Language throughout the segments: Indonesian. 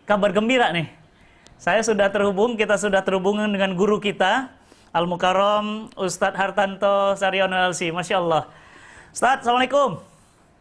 kabar gembira nih. Kita sudah terhubung dengan guru kita, Al-Mukarram Ustadz Hartanto Saryono LC. Masya Allah. Ustadz, Assalamualaikum.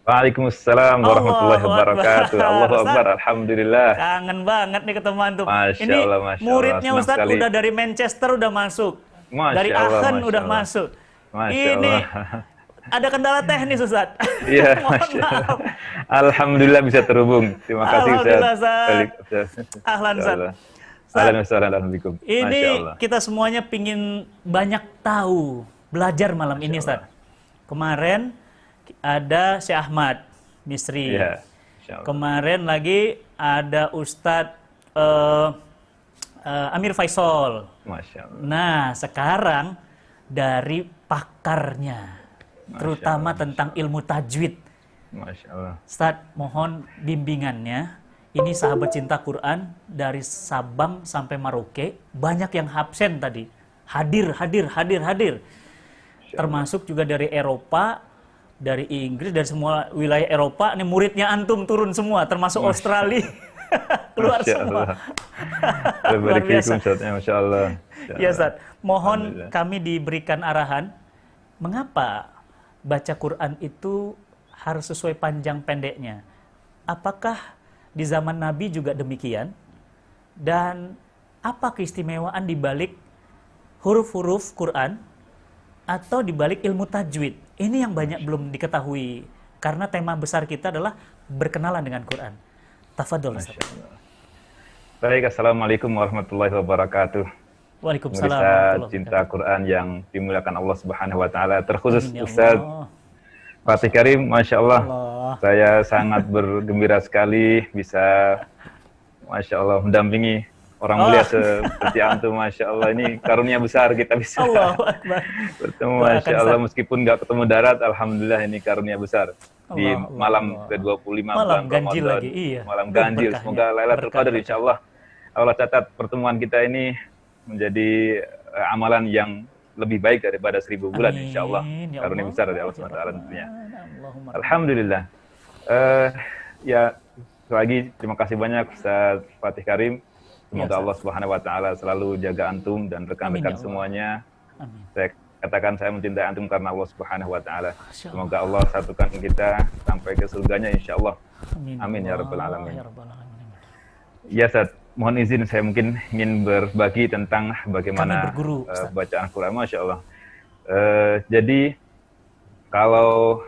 Waalaikumsalam warahmatullahi Allahu wabarakatuh. Akbar. Allahu Ustadz, Akbar. Alhamdulillah. kangen banget nih ketemu antum. Masya Ini Allah, Masya Allah. muridnya Senang Ustadz sekali. udah dari Manchester udah masuk. Masya Dari Allah, Aachen Masya udah Allah. masuk. Masya Ini Allah. ada kendala teknis, Ustadz. Iya, Mohon Masya maaf. Allah. Alhamdulillah bisa terhubung. Terima kasih Alhamdulillah, Ustaz. Ustaz. Ahlan, Ustaz. Ahlan wa sahlan, alhamdulillah. Masya Ini Allah. kita semuanya pingin banyak tahu, belajar malam ini, Ustaz. Kemarin ada Syekh Ahmad Misri. Iya, Masya Allah. Kemarin lagi ada Ustadz Amir Faisal. Masya Allah. Nah, sekarang dari pakarnya, terutama Allah. tentang ilmu tajwid. Masya Allah. Ustaz, mohon bimbingannya. Ini sahabat cinta Quran dari Sabang sampai Merauke, banyak yang absen tadi. Hadir. Termasuk juga dari Eropa, dari Inggris, dari semua wilayah Eropa. Ini muridnya antum turun semua, termasuk Australia. Keluar Masya semua. Allah. Luar biasa. Masya Allah. Ya, Ustaz. Mohon Alhamdulillah. kami diberikan arahan, mengapa baca Quran itu harus sesuai panjang pendeknya? Apakah di zaman Nabi juga demikian? Dan apa keistimewaan di balik huruf-huruf Quran atau di balik ilmu tajwid? Ini yang banyak belum diketahui, karena tema besar kita adalah berkenalan dengan Quran. Tafadhol, Ustaz. Masya Allah. Baik, Assalamualaikum warahmatullahi wabarakatuh. Waalaikumsalam Pemirsa warahmatullahi cinta wabarakatuh. Quran yang dimuliakan Allah Subhanahu wa taala, terkhusus Amin, ya Ustaz Allah. Fatih Karim, Masya Allah. Allah. Saya sangat bergembira sekali bisa, Masya Allah, mendampingi orang mulia seperti antum, Masya Allah. Ini karunia besar kita bisa Allahu Akbar. bertemu, Doakan, Masya Allah. Ustaz. Meskipun nggak ketemu darat, Alhamdulillah ini karunia besar. Di Allah, malam Allah. ke-25 Malam bulan ganjil Ramadan. lagi, iya. Malam ganjil, Berkahnya. semoga Lailatul Qadar, Berkah. Insya Allah. Allah catat pertemuan kita ini menjadi amalan yang lebih baik daripada 1000 bulan, Amin, insya Allah. ya Karunia Allah. besar dari Allah Ya SWT Rabbal tentunya. Allahumma Alhamdulillah. Ya, sekali lagi terima kasih banyak Ustaz Fatih Karim. Semoga Ya, Allah Subhanahu wa taala selalu jaga antum dan rekan-rekan Amin, ya Allah. semuanya. Amin. Saya katakan saya mencintai antum karena Allah Subhanahu wa taala. Masya Allah. Semoga Allah satukan kita sampai ke surganya insyaallah. Amin, ya Rabbal Alamin. Ya Rabbal Alamin. Ya, Ustaz, mohon izin saya mungkin ingin berbagi tentang Kami bagaimana berguru, Ustaz. bacaan Quran. Masya Allah. Jadi kalau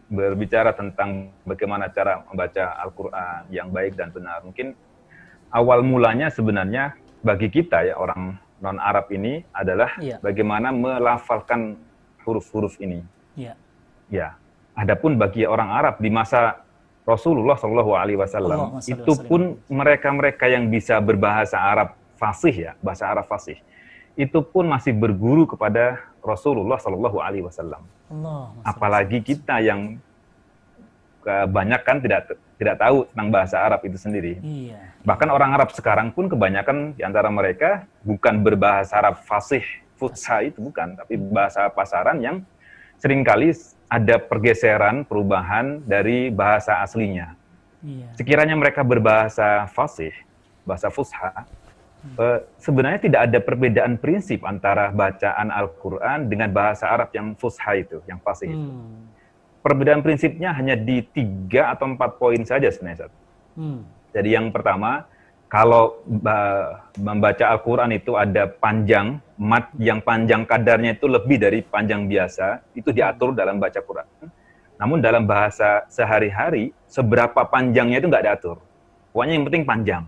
berbicara tentang bagaimana cara membaca Al-Quran yang baik dan benar, mungkin awal mulanya sebenarnya bagi kita ya orang non-Arab ini adalah Iya. bagaimana melafalkan huruf-huruf ini. Ya. Ya, adapun bagi orang Arab di masa Rasulullah Shallallahu Alaihi Allahumma Wasallam shalli itu wa sallim. pun mereka-mereka yang bisa berbahasa Arab fasih ya, bahasa Arab fasih, itu pun masih berguru kepada Rasulullah Shallallahu Alaihi Wasallam. Allahumma shalli Apalagi kita yang kebanyakan tidak tahu tentang bahasa Arab itu sendiri. Iya. Bahkan orang Arab sekarang pun kebanyakan di antara mereka bukan berbahasa Arab fasih, fusha itu bukan, tapi bahasa pasaran yang seringkali ada pergeseran, perubahan dari bahasa aslinya. Iya. Sekiranya mereka berbahasa fasih, bahasa fusha, sebenarnya tidak ada perbedaan prinsip antara bacaan Al-Quran dengan bahasa Arab yang fusha itu, yang fasih itu. Perbedaan prinsipnya hanya di 3 atau 4 poin saja sebenarnya, Ustaz. Jadi yang pertama, kalau membaca Al-Quran itu ada panjang, mat yang panjang kadarnya itu lebih dari panjang biasa, itu diatur dalam baca Quran. Namun dalam bahasa sehari-hari, seberapa panjangnya itu nggak diatur. Pokoknya yang penting panjang.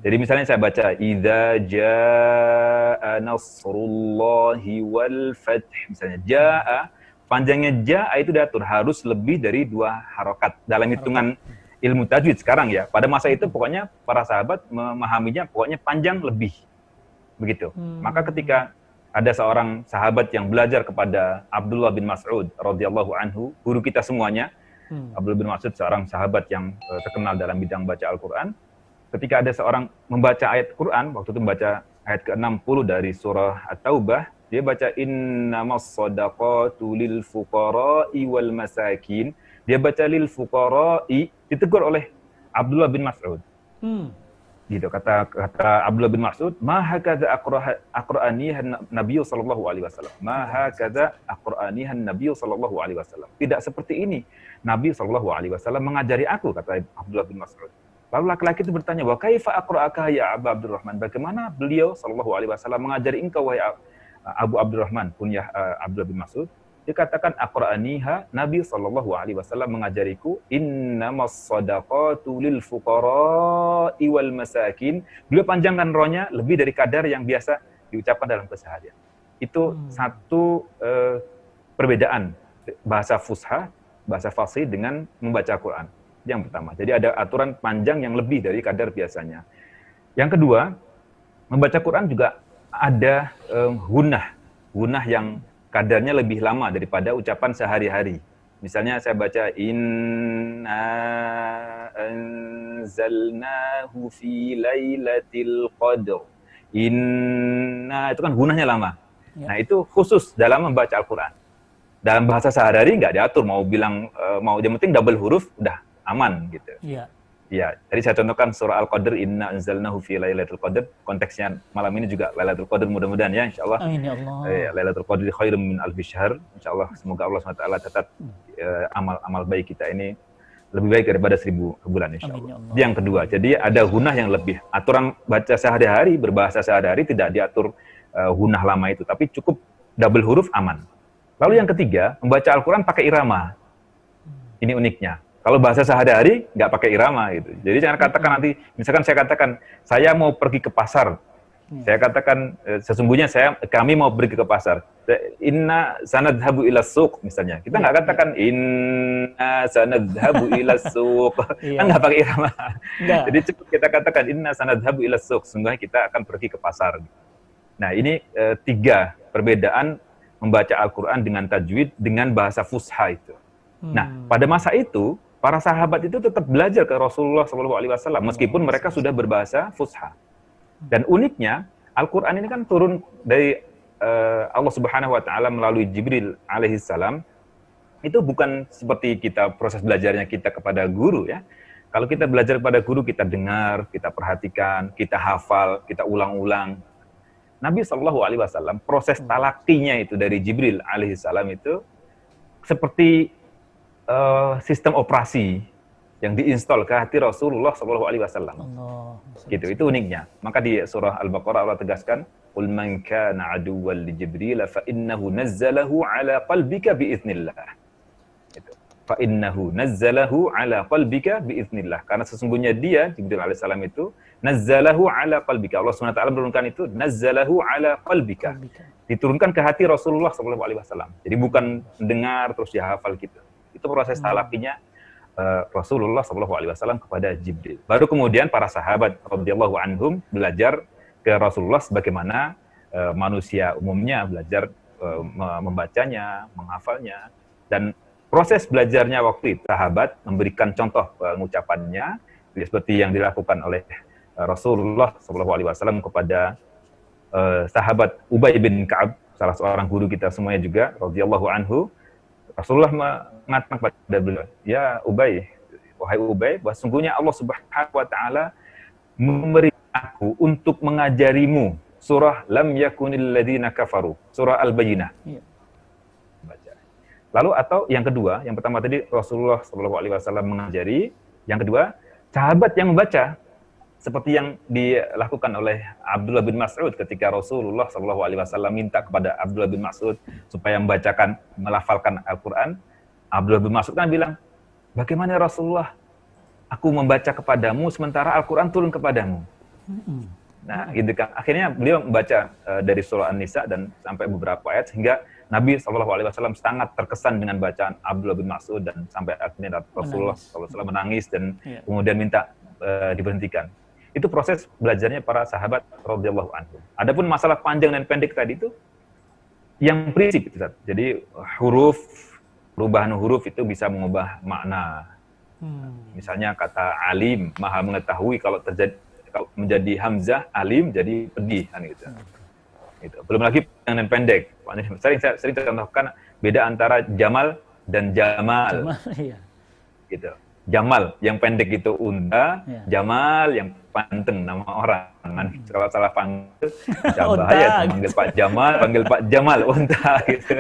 Jadi misalnya saya baca, Idza jaa nasrullahi wal fath. Misalnya, jaa, panjangnya jaa itu diatur, harus lebih dari 2 harokat. Dalam hitungan ilmu tajwid sekarang ya, pada masa itu pokoknya para sahabat memahaminya pokoknya panjang lebih. Begitu. Maka ketika ada seorang sahabat yang belajar kepada Abdullah bin Mas'ud radhiyallahu anhu, guru kita semuanya, Abdullah bin Mas'ud seorang sahabat yang terkenal dalam bidang baca Al-Quran. Ketika ada seorang membaca ayat Quran, waktu itu membaca ayat ke-60 dari surah At-Taubah, dia baca innamas shadaqatu lil fuqara'i wal masakin. Dia baca lil fuqara'i, ditegur oleh Abdullah bin Mas'ud. Gitu kata Abdullah bin Mas'ud, ma hakadha aqra'anihan Nabi sallallahu alaihi wasallam. Ma hakadha aqra'anihan Nabi sallallahu alaihi wasallam. Tidak seperti ini Nabi sallallahu alaihi wasallam mengajari aku, kata Abdullah bin Mas'ud. Lalu laki-laki itu bertanya, wa kaifa aqra'aka ya Abu Abdurrahman? Bagaimana beliau sallallahu alaihi wasallam mengajari engkau wahai Abu Abdurrahman, kunyah Abdullah bin Mas'ud? Dikatakan aqra'aniha, Nabi sallallahu alaihi wasallam mengajariku, innamas shadaqatu lil fuqara'i wal masakin. Beliau panjangkan rohnya lebih dari kadar yang biasa diucapkan dalam keseharian. Itu satu perbedaan bahasa fusha, bahasa fasih dengan membaca Quran. Yang pertama. Jadi ada aturan panjang yang lebih dari kadar biasanya. Yang kedua, membaca Quran juga ada gunah yang kadarnya lebih lama daripada ucapan sehari-hari. Misalnya saya baca inna anzalnahu fi lailatul qadr. Inna itu kan gunahnya lama. Ya. Nah, itu khusus dalam membaca Al-Qur'an. Dalam bahasa sehari-hari nggak diatur, mau bilang mau yang penting double huruf udah aman gitu. Iya. Ya, tadi saya contohkan surah Al-Qadr, inna anzalnahu fi lailatul qadr. Konteksnya malam ini juga Lailatul Qadr, mudah-mudahan ya insyaallah. Amin ya Allah. Lailatul Qadr khairum min alfi syahr. Insyaallah semoga Allah SWT catat amal baik kita ini lebih baik daripada 1000 bulan insyaallah. Ya, yang kedua, jadi ada gunah yang lebih. Aturan baca sehari-hari, berbahasa sehari-hari tidak diatur gunah lama itu, tapi cukup double huruf aman. Lalu yang ketiga, membaca Al-Qur'an pakai irama. Ini uniknya. Kalau bahasa sehari-hari nggak pakai irama gitu. Jadi jangan katakan nanti, misalkan saya katakan saya mau pergi ke pasar, saya katakan sesungguhnya kami mau pergi ke pasar. Inna sanadhabu ila suq misalnya. Kita nggak katakan inna sanadhabu ila suq, kan nggak pakai irama. Jadi cukup kita katakan inna sanadhabu ila suq. Sungguhnya kita akan pergi ke pasar. Nah ini 3 perbedaan membaca Al-Quran dengan tajwid dengan bahasa fusha itu. Nah pada masa itu para sahabat itu tetap belajar ke Rasulullah SAW meskipun mereka sudah berbahasa fusha. Dan uniknya Al-Quran ini kan turun dari Allah Subhanahu Wa Taala melalui Jibril alaihissalam. Itu bukan seperti kita proses belajarnya kita kepada guru ya. Kalau kita belajar kepada guru, kita dengar, kita perhatikan, kita hafal, kita ulang-ulang. Nabi SAW proses talakinya itu dari Jibril alaihissalam itu seperti sistem operasi yang diinstal ke hati Rasulullah SAW. Gitu, itu uniknya. Maka di surah Al-Baqarah Allah tegaskan, "Qul man kana aduwwan li Jibril fa innahu nazzalahu ala qalbika bi idznillah." Gitu. Fa innahu nazzalahu ala qalbika bi idznillah. Karena sesungguhnya dia Jibril alaihissalam itu nazzalahu ala qalbika. Allah SWT menurunkan itu nazzalahu ala qalbika. Diturunkan ke hati Rasulullah SAW. Jadi bukan mendengar terus dihafal gitu. Itu proses talakinya Rasulullah SAW kepada Jibril. Baru kemudian para sahabat radhiyallahu anhum belajar ke Rasulullah sebagaimana manusia umumnya belajar membacanya, menghafalnya. Dan proses belajarnya waktu itu sahabat memberikan contoh pengucapannya seperti yang dilakukan oleh Rasulullah SAW kepada sahabat Ubay bin Ka'ab, salah seorang guru kita semuanya juga radhiyallahu anhu. Rasulullah mengatakan kepada beliau, ya Ubay, wahai Ubay, bahwa sungguhnya Allah Subhanahu Wa Taala memberi aku untuk mengajarimu surah Lam Yakunil Ladzina Kafaru, surah Al-Bayyinah. Baca. Lalu atau yang kedua, yang pertama tadi Rasulullah SAW mengajari, yang kedua sahabat yang membaca. Seperti yang dilakukan oleh Abdullah bin Mas'ud ketika Rasulullah SAW minta kepada Abdullah bin Mas'ud supaya membacakan, melafalkan Al-Quran. Abdullah bin Mas'ud kan bilang, bagaimana Rasulullah, aku membaca kepadamu sementara Al-Quran turun kepadamu. Nah, gitu kan. Akhirnya beliau membaca dari surah An-Nisa dan sampai beberapa ayat sehingga Nabi SAW sangat terkesan dengan bacaan Abdullah bin Mas'ud dan sampai akhirnya Rasulullah SAW menangis dan kemudian minta diberhentikan. Itu proses belajarnya para sahabat radhiyallahu anhum. Adapun masalah panjang dan pendek tadi itu yang prinsip itu. Jadi perubahan huruf itu bisa mengubah makna. Misalnya kata alim, maha mengetahui, kalau menjadi hamzah alim jadi pedih kan gitu. Gitu. Belum lagi panjang dan pendek. Sering contohkan beda antara jamal dan jamal. Gitu. Jamal yang pendek itu unta, jamal yang Panteng nama orang. Kalau salah panggil, bisa Unta, bahaya. gitu. Panggil Pak Jamal, unta gitu.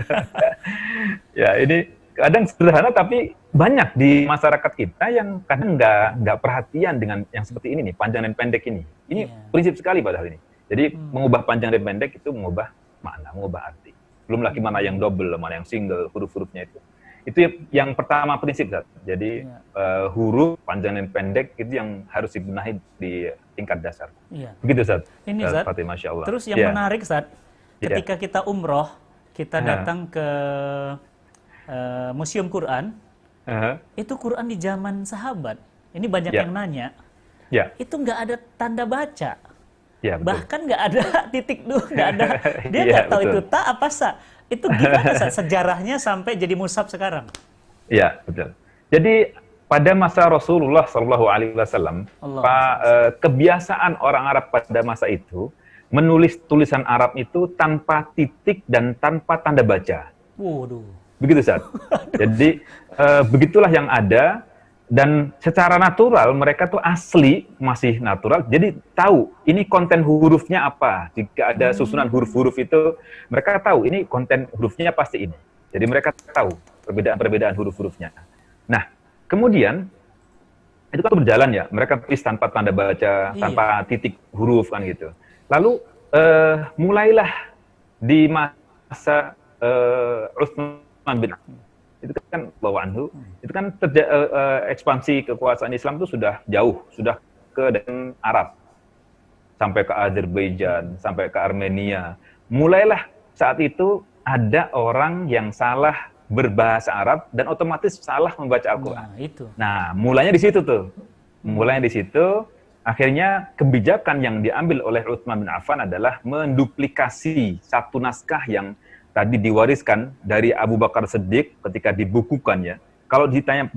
Ya, ini kadang sederhana tapi banyak di masyarakat kita yang kadang nggak perhatian dengan yang seperti ini nih, panjang dan pendek ini. Ini Iya. prinsip sekali padahal ini. Jadi mengubah panjang dan pendek itu mengubah makna, mengubah arti. Belum lagi mana yang double, mana yang single, huruf-hurufnya itu. Itu yang pertama prinsip, Zat. Jadi huruf panjang dan pendek itu yang harus dibenahi di tingkat dasar. Iya. Begitu, Zat. Ini, Zat. Fatih, Masya Allah. Terus yang Ya. menarik, Zat, ketika kita umroh, kita datang ke Museum Quran, itu Quran di zaman sahabat. Ini banyak Ya. yang nanya, Ya, itu nggak ada tanda baca. ya betul. Bahkan nggak ada titik dua, nggak ada. Dia Iya, nggak tahu betul. itu ta apa sa. Itu gimana Zat, sejarahnya sampai jadi mushaf sekarang? Iya, betul. Jadi pada masa Rasulullah Shallallahu Alaihi Wasallam, kebiasaan orang Arab pada masa itu menulis tulisan Arab itu tanpa titik dan tanpa tanda baca. Waduh. Begitu, Ustaz. Jadi begitulah yang ada, dan secara natural mereka tuh asli masih natural. Jadi tahu ini konten hurufnya apa. Jika ada susunan huruf-huruf itu, mereka tahu ini konten hurufnya pasti ini. Jadi mereka tahu perbedaan-perbedaan huruf-hurufnya. Nah, kemudian itu kan berjalan ya. Mereka tulis tanpa tanda baca, tanpa titik huruf kan gitu. Lalu mulailah di masa Utsman bin Affan, itu kan Allahu anhu, itu kan ekspansi kekuasaan Islam itu sudah jauh, sudah ke dan Arab, sampai ke Azerbaijan, sampai ke Armenia. Mulailah saat itu ada orang yang salah berbahasa Arab dan otomatis salah membaca Al-Quran. Nah, itu. Nah, mulainya di situ tuh. Mulainya di situ, akhirnya kebijakan yang diambil oleh Utsman bin Affan adalah menduplikasi satu naskah yang tadi diwariskan dari Abu Bakar Siddiq ketika dibukukan ya. Kalau ditanya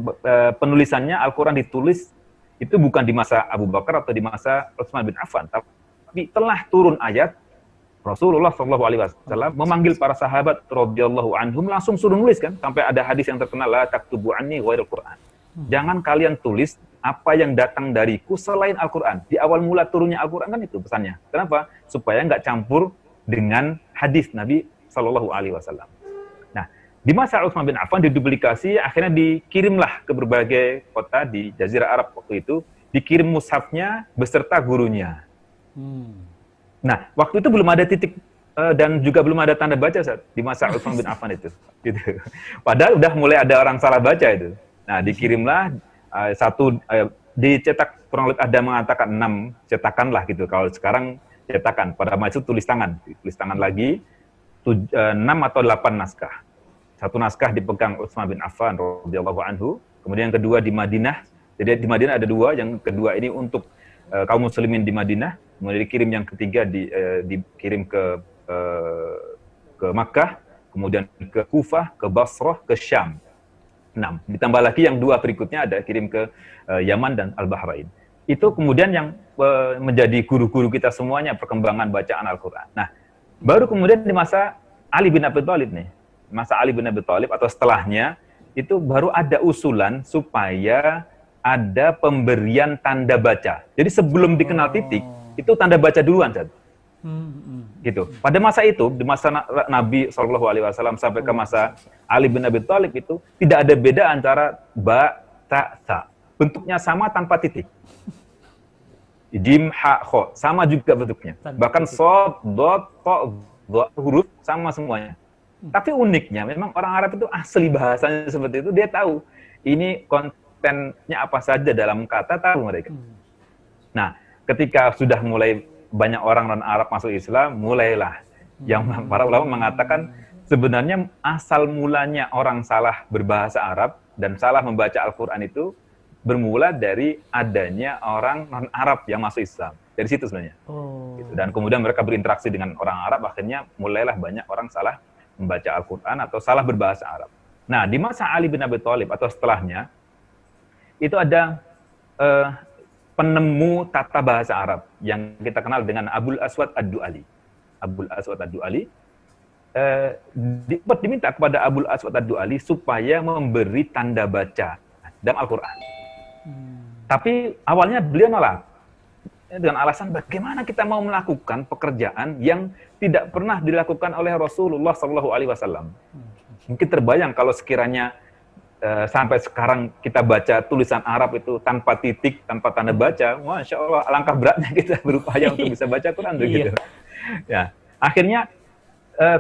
penulisannya, Al-Quran ditulis itu bukan di masa Abu Bakar atau di masa Utsman bin Affan, tapi telah turun ayat Rasulullah SAW memanggil para sahabat radhiyallahu anhum langsung suruh nulis kan, sampai ada hadis yang terkenal, la taktubu anni ghairil Quran. Jangan kalian tulis apa yang datang dariku selain Al-Quran. Di awal mula turunnya Al-Quran kan itu pesannya. Kenapa? Supaya nggak campur dengan hadis Nabi Sallallahu Alaihi Wasallam. Nah, di masa Utsman bin Affan diduplikasi, akhirnya dikirimlah ke berbagai kota di Jazirah Arab waktu itu, dikirim mushafnya beserta gurunya. Nah, waktu itu belum ada titik dan juga belum ada tanda baca Ustaz, di masa Utsman bin Affan itu. Gitu. Padahal udah mulai ada orang salah baca itu. Nah, dikirimlah dicetak, kurang lebih ada mengatakan 6 cetakan lah gitu. Kalau sekarang cetakan, pada masa itu tulis tangan lagi. 6 atau 8 naskah. Satu naskah dipegang Utsman bin Affan radhiyallahu anhu, kemudian yang kedua di Madinah. Jadi di Madinah ada 2, yang kedua ini untuk kaum muslimin di Madinah, kemudian dikirim yang ketiga dikirim ke Makkah, kemudian ke Kufah, ke Basrah, ke Syam. 6. Ditambah lagi yang 2 berikutnya ada kirim ke Yaman dan Al-Bahrain. Itu kemudian yang menjadi guru-guru kita semuanya perkembangan bacaan Al-Quran. Nah, baru kemudian di masa Ali bin Abi Thalib nih, masa Ali bin Abi Thalib atau setelahnya, itu baru ada usulan supaya ada pemberian tanda baca. Jadi sebelum dikenal titik, itu tanda baca duluan, Zat. Gitu. Pada masa itu, di masa Nabi SAW sampai ke masa Ali bin Abi Thalib itu, tidak ada beda antara ba, ta, sa. Bentuknya sama tanpa titik. Jim, ha, kho, sama juga bentuknya. Bahkan sod, dot, to, huruf sama semuanya. Tapi uniknya, memang orang Arab itu asli bahasanya seperti itu, dia tahu ini kontennya apa saja dalam kata, tahu mereka. Nah, ketika sudah mulai banyak orang non-Arab masuk Islam, mulailah yang para ulama mengatakan sebenarnya asal mulanya orang salah berbahasa Arab dan salah membaca Al-Quran itu bermula dari adanya orang non-Arab yang masuk Islam. Dari situ sebenarnya. Gitu. Dan kemudian mereka berinteraksi dengan orang Arab, akhirnya mulailah banyak orang salah membaca Al-Quran atau salah berbahasa Arab. Nah, di masa Ali bin Abi Thalib atau setelahnya, itu ada penemu tata bahasa Arab yang kita kenal dengan Abul Aswad Ad-Du'ali. Abul Aswad Ad-Du'ali diminta kepada Abul Aswad Ad-Du'ali supaya memberi tanda baca dalam Al-Quran. Tapi awalnya beliau nolak. dengan alasan bagaimana kita mau melakukan pekerjaan yang tidak pernah dilakukan oleh Rasulullah SAW. Mungkin terbayang kalau sekiranya sampai sekarang kita baca tulisan Arab itu tanpa titik, tanpa tanda baca, Masya Allah, alangkah beratnya kita berupaya untuk bisa baca Quran begitu. Ya, akhirnya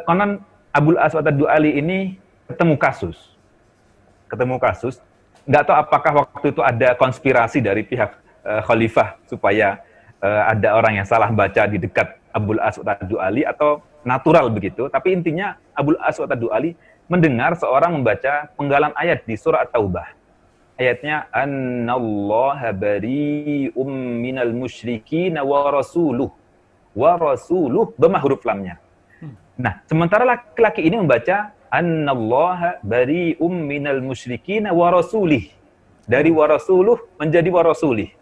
konon Abul Aswad Ad-Du'ali ini ketemu kasus, nggak tahu apakah waktu itu ada konspirasi dari pihak khalifah supaya ada orang yang salah baca di dekat Abul Aswad Ad-Du'ali atau natural begitu, tapi intinya Abul Aswad Ad-Du'ali mendengar seorang membaca penggalan ayat di surah At-Taubah. Ayatnya, Annallaha bari'um minal musyrikin wa rasuluh. Wa rasuluh, bema huruf lamnya. Nah, sementara laki-laki ini membaca, Annallaha bari'um minal musyrikin wa rasulih. Dari wa rasuluh menjadi wa rasulih.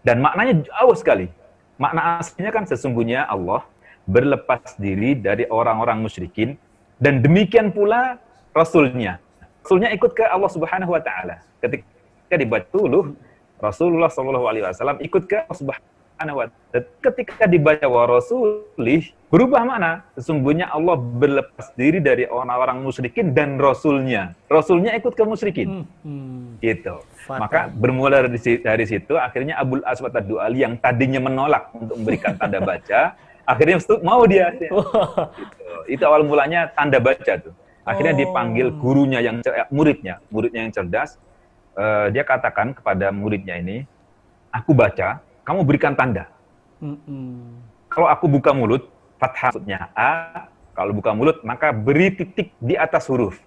Dan maknanya jauh sekali. Makna aslinya kan sesungguhnya Allah berlepas diri dari orang-orang musyrikin, dan demikian pula Rasulnya. Rasulnya ikut ke Allah Subhanahu Wa Taala. Ketika dibaca dulu, Rasulullah SAW ikut ke Allah Subhanahu Wa Taala. Ketika dibaca wa rasulih, berubah mana? Sesungguhnya Allah berlepas diri dari orang-orang musyrikin dan Rasulnya. Rasulnya ikut ke musyrikin. Gitu. Maka bermula dari situ, akhirnya Abul Aswad Ad-Du'ali yang tadinya menolak untuk memberikan tanda baca, akhirnya mau dia. Gitu. Itu awal mulanya tanda baca tuh. Akhirnya dipanggil gurunya yang muridnya yang cerdas. Dia katakan kepada muridnya ini, aku baca, kamu berikan tanda. Kalau aku buka mulut, fathah maksudnya A. Kalau buka mulut, maka beri titik di atas huruf.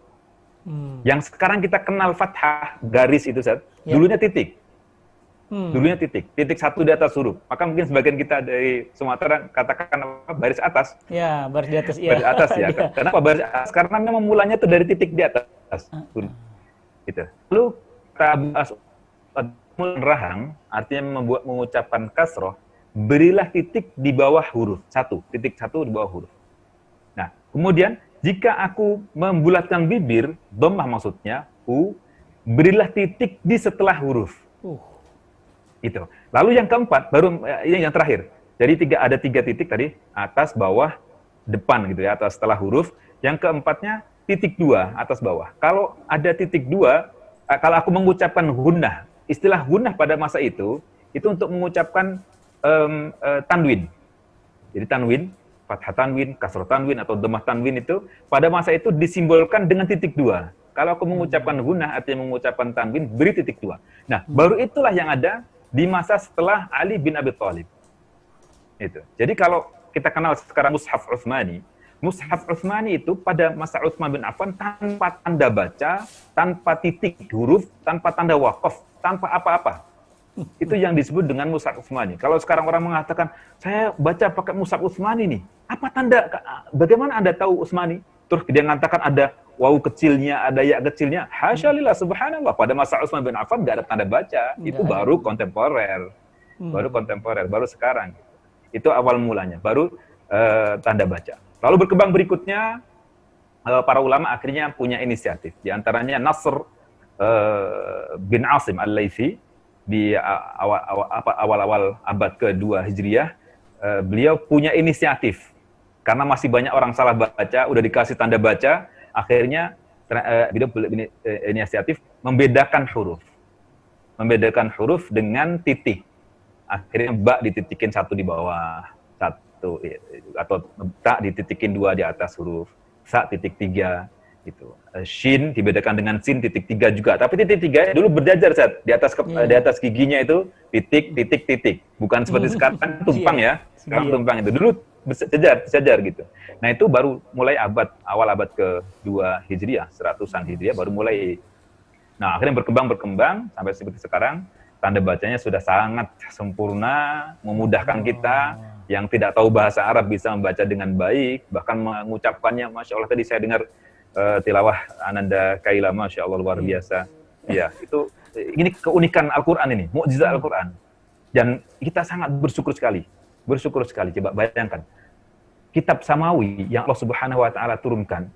Yang sekarang kita kenal fathah, garis itu, Ustaz. Dulunya titik. Dulunya titik satu di atas huruf. Maka mungkin sebagian kita dari Sumatera katakan baris atas. Ya, baris di atas. Baris atas ya. Kenapa baris atas? Karena memang mulanya itu dari titik di atas. Gitu. Lalu rahang artinya mengucapkan kasroh, berilah titik di bawah huruf titik satu di bawah huruf. Nah, kemudian jika aku membulatkan bibir, dhammah maksudnya berilah titik di setelah huruf. Itu. Lalu yang keempat, baru yang terakhir. Jadi ada tiga titik tadi, atas, bawah, depan gitu ya, atas setelah huruf. Yang keempatnya titik dua, atas bawah. Kalau ada titik dua, kalau aku mengucapkan gunnah, istilah gunnah pada masa itu untuk mengucapkan tanwin. Jadi tanwin, fathah tanwin, kasroh tanwin, atau dhammah tanwin itu pada masa itu disimbolkan dengan titik dua. Kalau aku mengucapkan gunnah, artinya mengucapkan tanwin, beri titik dua. Nah, baru itulah yang ada di masa setelah Ali bin Abi Thalib. Itu. Jadi kalau kita kenal sekarang Mushaf Utsmani itu pada masa Utsman bin Affan tanpa tanda baca, tanpa titik huruf, tanpa tanda waqaf, tanpa apa-apa. Itu yang disebut dengan Mushaf Utsmani. Kalau sekarang orang mengatakan, saya baca pakai Mushaf Utsmani nih, apa tanda, bagaimana Anda tahu Utsmani? Terus dia mengatakan ada waw kecilnya, ada ya kecilnya. Hasyalillah, subhanallah. Pada masa Utsman bin Affan nggak ada tanda baca. Itu baru kontemporer. Baru sekarang. Itu awal mulanya. Baru tanda baca. Lalu berkembang berikutnya, para ulama akhirnya punya inisiatif. Di antaranya Nasr bin Asim Al-Laythi di awal-awal abad ke-2 Hijriah, beliau punya inisiatif. Karena masih banyak orang salah baca, udah dikasih tanda baca, akhirnya beliau inisiatif membedakan huruf dengan titik. Akhirnya ba dititikin satu di bawah, satu, atau ta dititikin dua di atas huruf, sa titik tiga, gitu. Shin dibedakan dengan sin titik tiga juga. Tapi titik tiga dulu berjajar, Ustaz. Di atas giginya itu titik, bukan seperti sekarang tumpang ya. Sekarang tumpang itu dulu sejajar gitu. Nah, itu baru mulai awal abad ke-2 Hijriah, 100-an Hijriah baru mulai. Nah, akhirnya berkembang sampai seperti sekarang, tanda bacanya sudah sangat sempurna, memudahkan kita yang tidak tahu bahasa Arab bisa membaca dengan baik, bahkan mengucapkannya, Masya Allah, tadi saya dengar tilawah Ananda Kaila, Masya Allah, luar biasa. Ya, itu ini keunikan Al-Quran ini, mukjizat Al-Quran. Dan kita sangat bersyukur sekali. Coba bayangkan, kitab samawi yang Allah Subhanahu wa taala turunkan,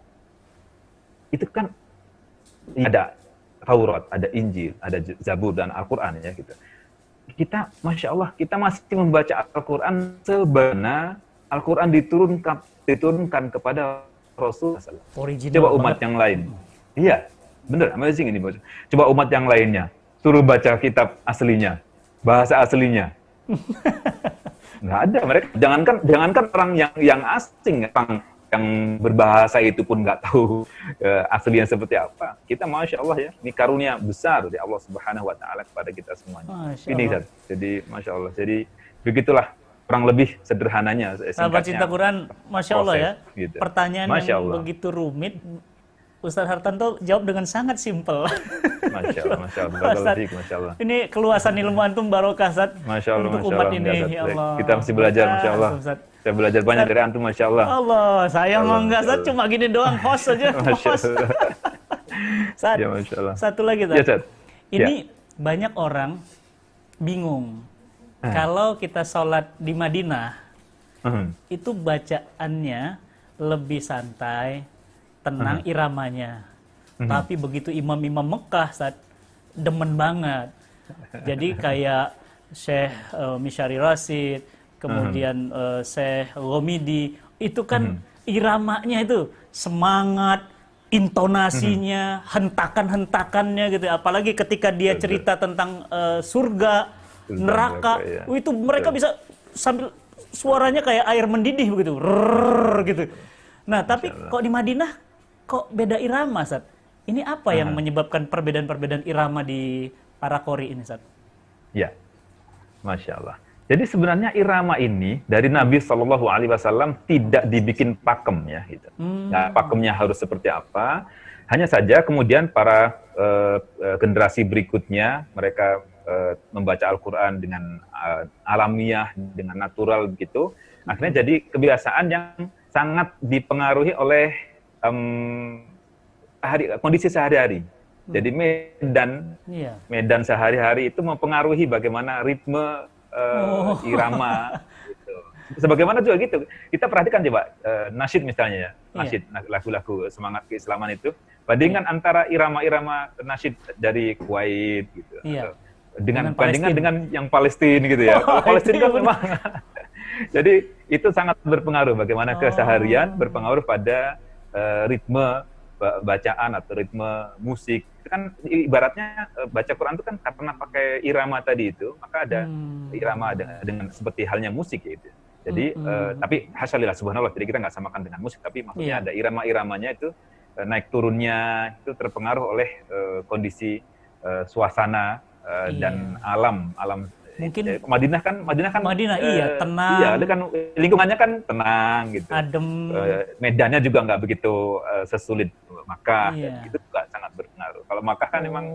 itu kan ada Taurat, ada Injil, ada Zabur dan Al-Qur'an ya gitu. kita, Masya Allah, kita masih membaca Al-Quran sebagaimana Al-Quran diturunkan kepada Rasul SAW. Original Coba umat banget. yang lain. Iya, bener, amazing ini. Coba umat yang lainnya, suruh baca kitab aslinya, bahasa aslinya. Nggak ada, mereka jangankan orang yang asing, yang berbahasa itu pun nggak tahu aslinya seperti apa. Kita, Masya Allah ya, ini karunia besar dari Allah Subhanahu Wa Taala kepada kita semuanya. Masya Ini Allah. jadi Masya Allah. Jadi begitulah kurang lebih sederhananya. Sahabat Singkatnya, cinta Quran, Masya Allah ya. proses, gitu. Pertanyaan Masya yang Allah. begitu rumit, Ustadz Hartanto jawab dengan sangat simpel. Masya Allah, Masya Allah. Ustadz, Barakallahu fiik, Masya Allah. ini keluasan ilmu antum barokah, Ustadz, Masya Allah, untuk Masya umat Allah. ini. Ustadz. Ya Allah. Kita masih belajar, Masya Allah. Ustadz. Saya belajar banyak dari antum, Masya Allah. Allah, saya Allah, mah enggak, Masya Ustadz, Allah. cuma gini doang, host aja. Masya Host. Allah. Ustadz, Ya, Masya Allah. satu lagi, Ya, Ustadz. Ustadz. Ini banyak orang bingung. Kalau kita sholat di Madinah, itu bacaannya lebih santai, tenang iramanya. Tapi begitu imam-imam Mekah, saat demen banget. Jadi kayak Syekh Misyari Rasid, kemudian Syekh Ghomidi, itu kan iramanya itu semangat, intonasinya, hentakan-hentakannya gitu. Apalagi ketika dia cerita tentang surga, neraka, ya. itu mereka bisa sambil suaranya kayak air mendidih begitu, rrrr, gitu. Nah, tapi kok di Madinah kok beda irama, Sat? Ini apa yang menyebabkan perbedaan-perbedaan irama di para qori ini, Sat? Ya, Masya Allah. Jadi sebenarnya irama ini dari Nabi Shallallahu Alaihi Wasallam tidak dibikin pakem ya, gitu. Nah, pakemnya harus seperti apa? Hanya saja kemudian para generasi berikutnya mereka membaca Al-Quran dengan alamiah, dengan natural begitu. Akhirnya jadi kebiasaan yang sangat dipengaruhi oleh kondisi sehari-hari. Jadi medan sehari-hari itu mempengaruhi bagaimana ritme irama. Gitu. Sebagaimana juga gitu. Kita perhatikan coba nasyid misalnya ya, nasyid, lagu-lagu semangat keislaman itu, bandingkan antara irama-irama nasyid dari Kuwait gitu. Dengan yang Palestina gitu ya. Kalau Palestina kan memang jadi itu sangat berpengaruh bagaimana keseharian berpengaruh pada ritme bacaan atau ritme musik. Itu kan ibaratnya baca Quran itu kan karena pakai irama tadi itu, maka ada irama dengan seperti halnya musik ya itu. Jadi tapi hasyalillah subhanallah, jadi kita nggak samakan dengan musik, tapi maksudnya ada irama-iramanya itu naik turunnya itu terpengaruh oleh kondisi suasana dan alam mungkin Madinah kan tenang, iya, kan lingkungannya kan tenang gitu, adem, medannya juga nggak begitu sesulit Makkah, dan itu juga sangat berpengaruh. Kalau Makkah kan memang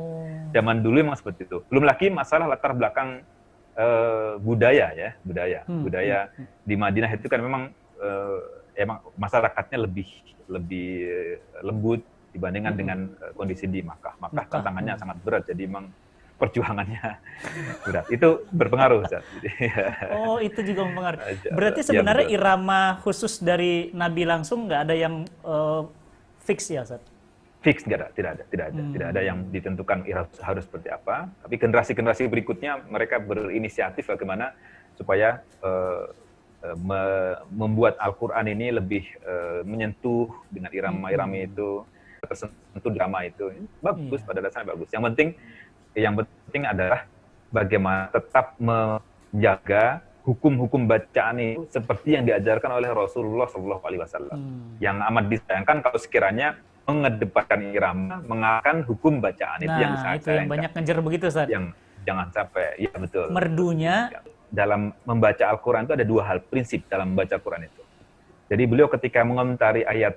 zaman dulu memang seperti itu, belum lagi masalah latar belakang budaya di Madinah itu kan memang emang masyarakatnya lebih lembut dibandingkan dengan kondisi di Makkah. Makkah tantangannya sangat berat, jadi memang perjuangannya berat. Itu berpengaruh, Ustaz. Oh, itu juga mempengaruhi. Berarti sebenarnya irama khusus dari Nabi langsung nggak ada yang fix ya, Ustaz? Fix tidak ada yang ditentukan harus seperti apa. Tapi generasi-generasi berikutnya mereka berinisiatif bagaimana supaya membuat Al-Quran ini lebih menyentuh dengan irama-irama itu, tersentuh drama itu. Bagus, pada dasarnya bagus. Yang penting adalah bagaimana tetap menjaga hukum-hukum bacaan itu seperti yang diajarkan oleh Rasulullah SAW. Yang amat disayangkan kalau sekiranya mengedepankan irama, mengalahkan hukum bacaan. Itu yang disayangkan. Itu yang banyak ngejar begitu, Ustaz. Yang jangan sampai, ya betul. Merdunya. Dalam membaca Al-Quran itu ada dua hal prinsip dalam membaca Al-Quran itu. Jadi beliau ketika mengomentari ayat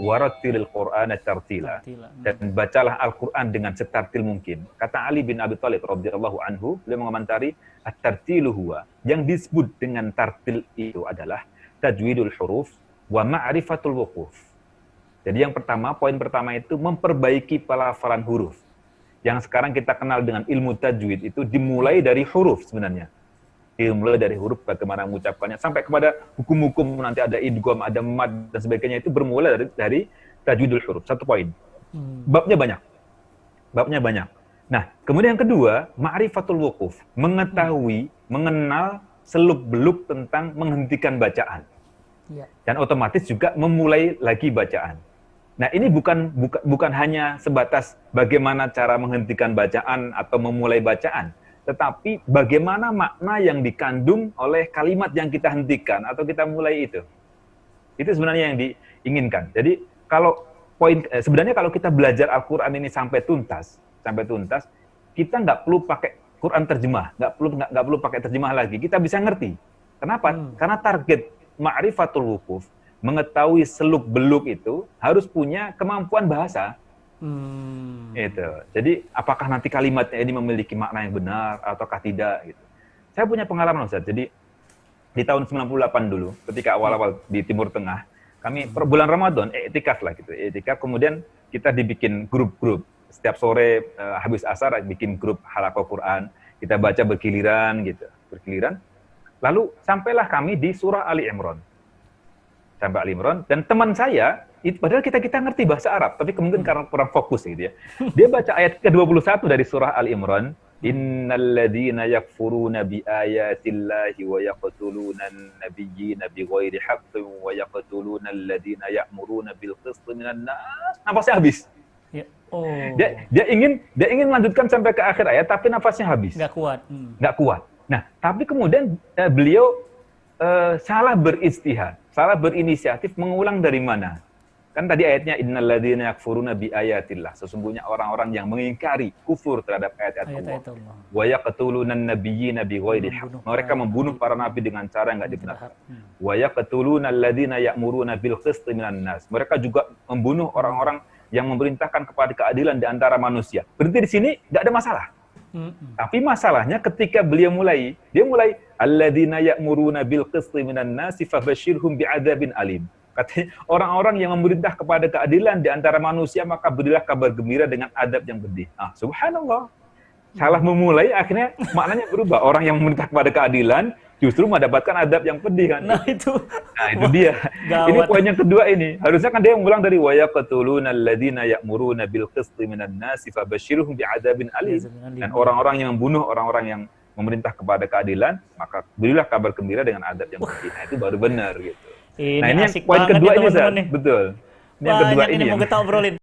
warattilil Qur'ana tartila, dan bacalah Al-Quran dengan setartil mungkin. Kata Ali bin Abi Thalib radhiyallahu anhu, beliau mengomentari at-tartilu huwa, yang disebut dengan tartil itu adalah tajwidul huruf wa ma'rifatul wuquf. Jadi yang pertama, poin pertama itu memperbaiki pelafalan huruf. Yang sekarang kita kenal dengan ilmu tajwid itu dimulai dari huruf sebenarnya. Dimulai dari huruf, bagaimana mengucapkannya, sampai kepada hukum-hukum nanti ada idgham, ada mad dan sebagainya, itu bermula dari tajwidul huruf. Satu poin. Babnya banyak. Nah, kemudian yang kedua, ma'rifatul wuquf, mengetahui, mengenal seluk-beluk tentang menghentikan bacaan. Ya. Dan otomatis juga memulai lagi bacaan. Nah, ini bukan hanya sebatas bagaimana cara menghentikan bacaan atau memulai bacaan, tetapi bagaimana makna yang dikandung oleh kalimat yang kita hentikan atau kita mulai itu. Itu sebenarnya yang diinginkan. Jadi kalau sebenarnya kalau kita belajar Al-Quran ini sampai tuntas, kita nggak perlu pakai Quran terjemah, nggak perlu pakai terjemah lagi. Kita bisa ngerti. Kenapa? Karena target ma'rifatul wuquf, mengetahui seluk-beluk itu harus punya kemampuan bahasa. Itu. Jadi apakah nanti kalimatnya ini memiliki makna yang benar ataukah tidak gitu. Saya punya pengalaman, Ustaz. Jadi di tahun 98 dulu, ketika awal-awal di Timur Tengah, kami per bulan Ramadan iktikaf lah gitu. Iktikaf, kemudian kita dibikin grup-grup. Setiap sore habis asar bikin grup halaqah Quran, kita baca bergiliran gitu, bergiliran. Lalu sampailah kami di surah Ali Imran. Sampai Ali Imran, dan teman saya, padahal kita ngerti bahasa Arab, tapi kemudian karena kurang fokus gitu ya. Dia baca ayat ke-21 dari surah Ali Imran, innalladzina yakfuruna biayatillahi wa yaqtuluna an-nabiyyina bighairi haqqin wa yaqtuluna alladzina ya'muruna bil qisti minan nas. Nafasnya habis. Ya. Oh. Dia ingin melanjutkan sampai ke akhir ayat, tapi nafasnya habis. Nggak kuat. Nggak kuat. Nah, tapi kemudian beliau salah beristihad, salah berinisiatif mengulang dari mana? Kan tadi ayatnya innalladzina yakfuruna biayatillah, sesungguhnya orang-orang yang mengingkari, kufur terhadap ayat-ayat Allah. Wa yaqtuluna an-nabiyyina bighairi haqq. Mereka membunuh para nabi dengan cara yang enggak dibenarkan. Wa yaqtuluna alladzina ya'muruna bil qisti minan nas. Mereka juga membunuh orang-orang yang memerintahkan kepada keadilan di antara manusia. Berarti di sini enggak ada masalah. Tapi masalahnya ketika dia mulai alladzina ya'muruna bil qisti minan nasi fabashshirhum bi'adzabin alim. Katanya orang-orang yang memerintah kepada keadilan di antara manusia, maka berilah kabar gembira dengan adab yang pedih. Subhanallah. Salah memulai, akhirnya maknanya berubah. Orang yang memerintah kepada keadilan justru mendapatkan adab yang pedih kan. Nah itu dia. Gawat. Ini poin yang kedua ini. Harusnya kan dia mengulang dari wa yaqtuluna alladzina ya'muruna bil qisti minan nasi fabashshirhum bi'adzabin alim. Dan orang-orang yang membunuh orang-orang yang memerintah kepada keadilan, maka berilah kabar gembira dengan adab yang pedih. Nah, itu baru benar gitu. Ini Nah, ini asik poin banget kedua nih, ini, teman-teman nih. Betul. Ini yang kedua Banyak ini mau kita obrolin.